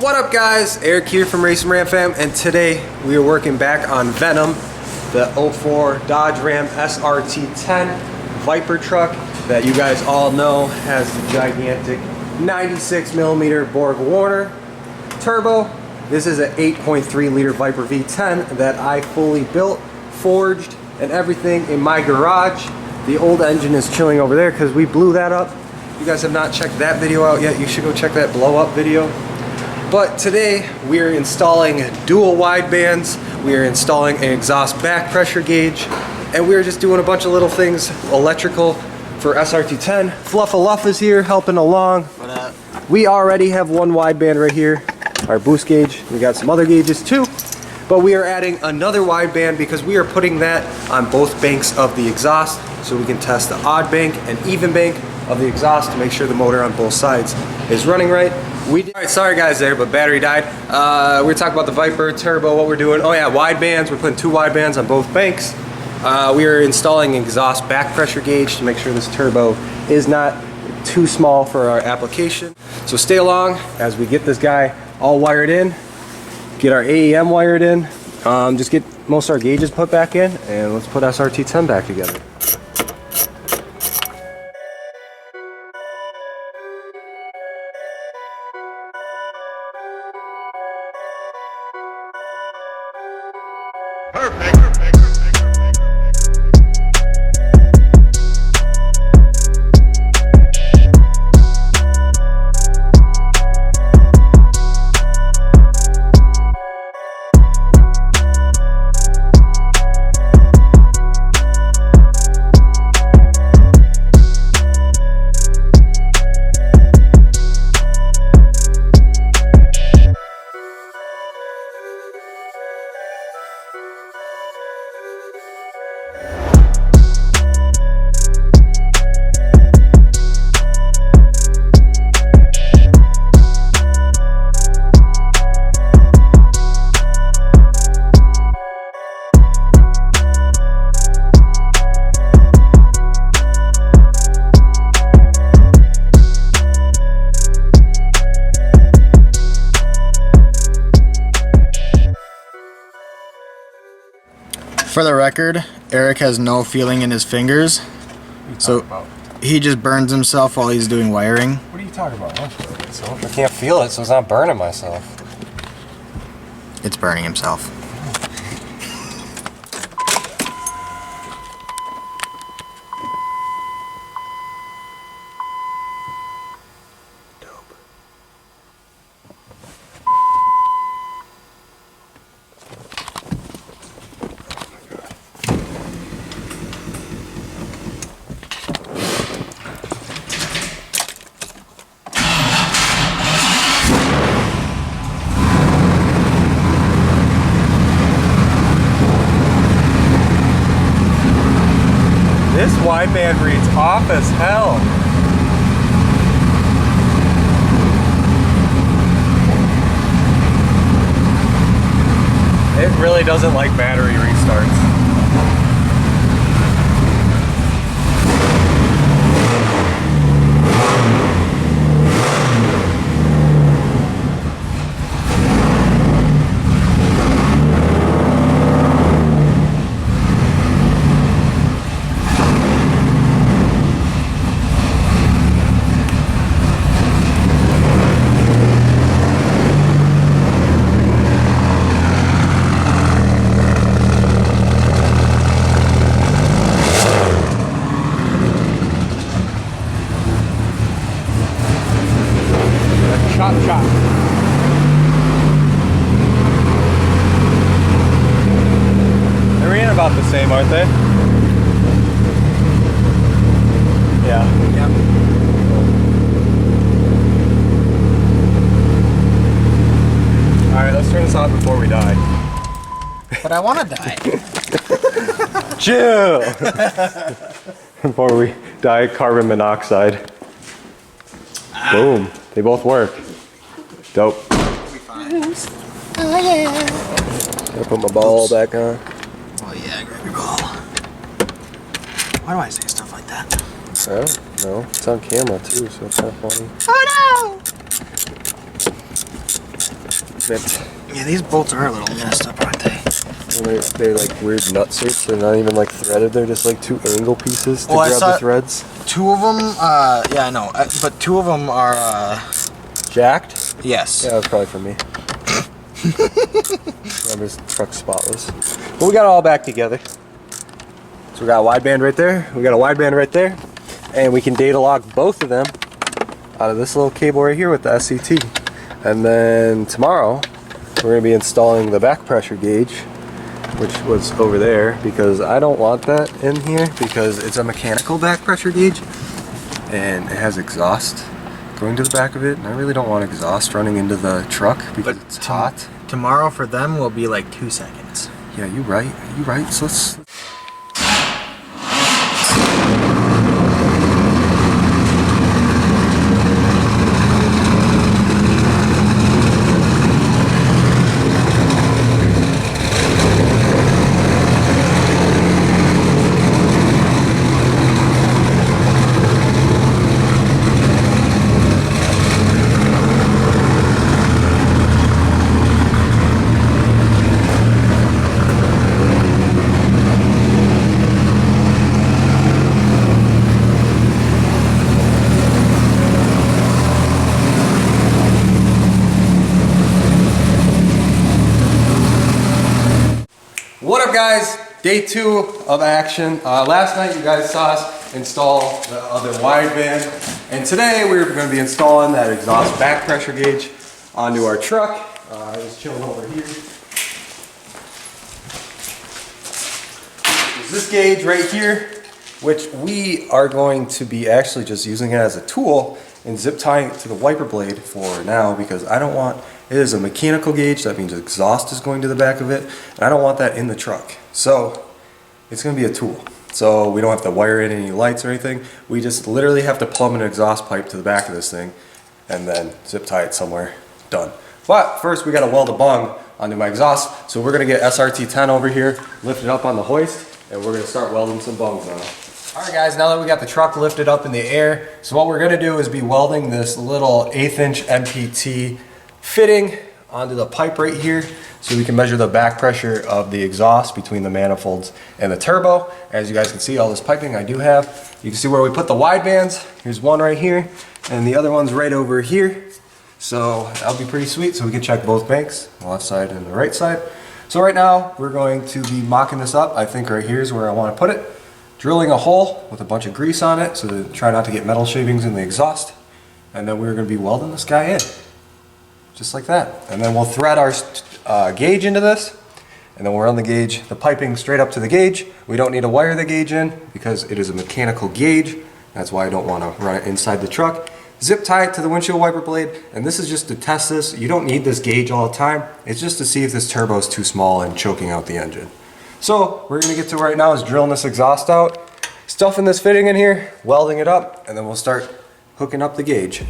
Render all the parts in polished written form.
What up guys, Eric here from Racing Ram Fam, and today we are working back on Venom, the 04 Dodge Ram SRT10 Viper truck that you guys all know has the gigantic 96mm Borg Warner turbo. This is an 8.3 liter Viper V10 that I fully built, forged, and everything in my garage. The old engine is chilling over there because we blew that up. If you guys have not checked that video out yet, you should go check that blow up video. But today we are installing dual widebands, we are installing an exhaust back pressure gauge, and we are just doing a bunch of little things electrical for SRT10. Fluffa is here helping along. What up? We already have one wideband right here, our boost gauge. We got some other gauges too, but we are adding another wideband because we are putting that on both banks of the exhaust so we can test the odd bank and even bank of the exhaust to make sure the motor on both sides is running right. Alright, sorry guys there, but battery died. We're talking about the Viper turbo, what we're doing. Oh yeah, widebands. We're putting two widebands on both banks. We are installing an exhaust back pressure gauge to make sure this turbo is not too small for our application. So stay along as we get this guy all wired in, get our AEM wired in, just get most of our gauges put back in, and let's put SRT10 back together. For the record, Eric has no feeling in his fingers, so he just burns himself while he's doing wiring. What are you talking about? I can't feel it, so it's not burning myself. It's burning himself. This wideband reads off as hell. It really doesn't like battery restarts. Chop. They're in about the same, aren't they? Yeah. Yep. Alright, let's turn this off before we die. But I want to die. Chill! Before we die, carbon monoxide. Boom. They both work. Dope. We'll be fine. Oh yeah. Gotta put my ball back on. Oh yeah, grab your ball. Why do I say stuff like that? I don't know. It's on camera too, so it's kind of funny. Oh no! bent. Yeah, these bolts are a little messed up, aren't they? They're like weird nut shapes. They're not even like threaded. They're just like two angle pieces to grab the threads. Two of them, yeah, I know, but two of them are, jacked? Yes. Yeah, that's probably for me. This truck's spotless. But we got it all back together. So we got a wideband right there. We got a wideband right there. And we can data log both of them out of this little cable right here with the SCT. And then tomorrow, we're going to be installing the back pressure gauge, which was over there, because I don't want that in here because it's a mechanical back pressure gauge and it has exhaust going to the back of it, and I really don't want exhaust running into the truck because it's hot. Tomorrow for them will be like 2 seconds. Yeah, you're right. You're right. So let's... What up, guys? Day 2 of action. Last night you guys saw us install the other wideband, and today we're going to be installing that exhaust back pressure gauge onto our truck. Just chilling over here. There's this gauge right here, which we are going to be actually just using it as a tool and zip tying it to the wiper blade for now, because I don't want... It is a mechanical gauge, that means exhaust is going to the back of it, and I don't want that in the truck. So it's going to be a tool. So we don't have to wire in any lights or anything. We just literally have to plumb an exhaust pipe to the back of this thing and then zip tie it somewhere. Done. But first we got to weld a bung onto my exhaust. So we're going to get SRT10 over here, lift it up on the hoist, and we're going to start welding some bungs on it. Alright guys, now that we got the truck lifted up in the air, so what we're going to do is be welding this little 1/8 inch MPT fitting onto the pipe right here so we can measure the back pressure of the exhaust between the manifolds and the turbo. As you guys can see, all this piping I do have. You can see where we put the wide bands. Here's one right here and the other one's right over here. So that'll be pretty sweet, so we can check both banks, the left side and the right side. So right now we're going to be mocking this up. I think right here is where I want to put it. Drilling a hole with a bunch of grease on it so to try not to get metal shavings in the exhaust. And then we're going to be welding this guy in. Just like that. And then we'll thread our gauge into this, and then we'll run the gauge, the piping straight up to the gauge. We don't need to wire the gauge in because it is a mechanical gauge. That's why I don't want to run it inside the truck. Zip tie it to the windshield wiper blade, and this is just to test this. You don't need this gauge all the time. It's just to see if this turbo is too small and choking out the engine. So we're going to get to right now is drilling this exhaust out, stuffing this fitting in here, welding it up, and then we'll start hooking up the gauge.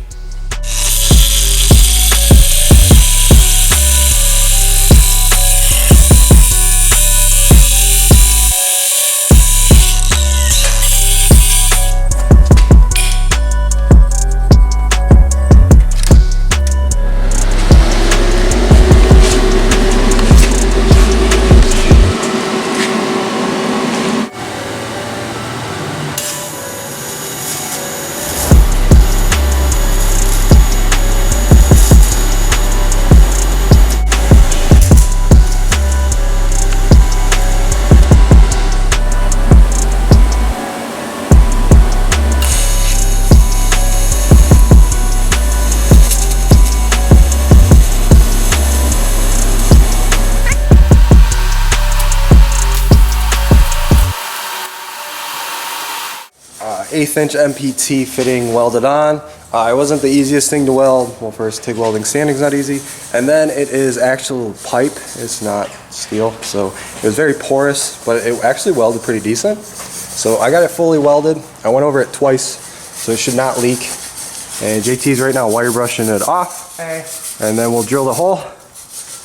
Eighth inch MPT fitting welded on. It wasn't the easiest thing to weld. Well, first, TIG welding sanding's not easy, and then it is actual pipe. It's not steel, so it was very porous, but it actually welded pretty decent. So I got it fully welded. I went over it twice, so it should not leak. And JT's right now wire brushing it off, and then we'll drill the hole,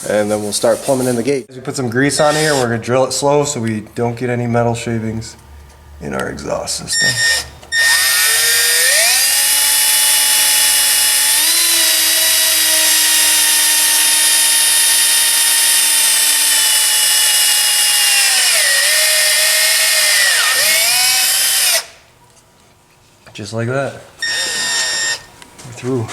and then we'll start plumbing in the gauge. We put some grease on here. We're gonna drill it slow so we don't get any metal shavings in our exhaust system. Just like that. We're through.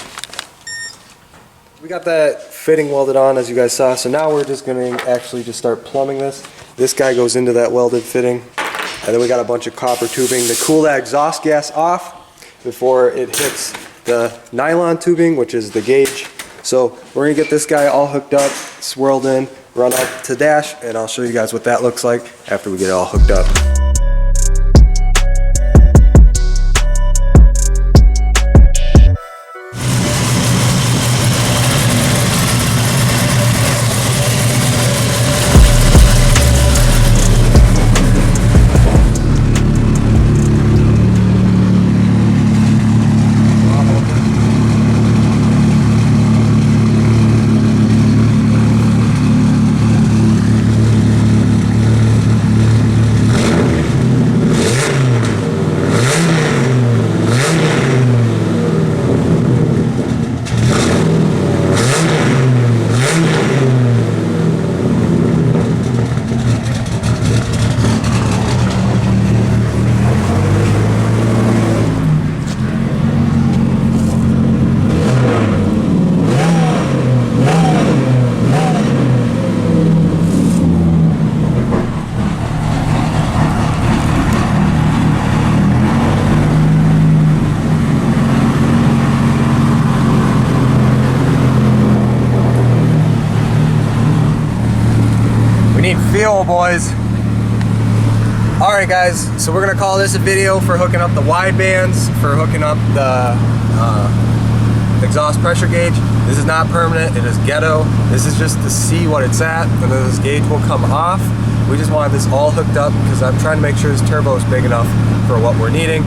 We got that fitting welded on, as you guys saw, so now we're just gonna actually just start plumbing this. This guy goes into that welded fitting, and then we got a bunch of copper tubing to cool that exhaust gas off before it hits the nylon tubing, which is the gauge. So we're gonna get this guy all hooked up, swirled in, run up to dash, and I'll show you guys what that looks like after we get it all hooked up. Fuel, boys. Alright guys, so we're gonna call this a video for hooking up the wide bands, for hooking up the exhaust pressure gauge. This is not permanent, it is ghetto. This is just to see what it's at, and then this gauge will come off. We just want this all hooked up because I'm trying to make sure this turbo is big enough for what we're needing.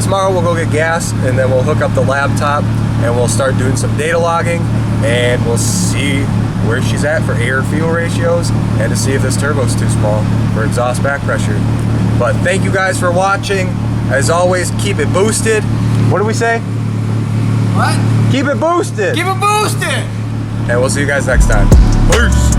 Tomorrow we'll go get gas, and then we'll hook up the laptop and we'll start doing some data logging, and we'll see where she's at for air-fuel ratios, and to see if this turbo is too small for exhaust back pressure. But thank you guys for watching. As always, keep it boosted. What do we say? What? Keep it boosted. Keep it boosted. And we'll see you guys next time. Peace.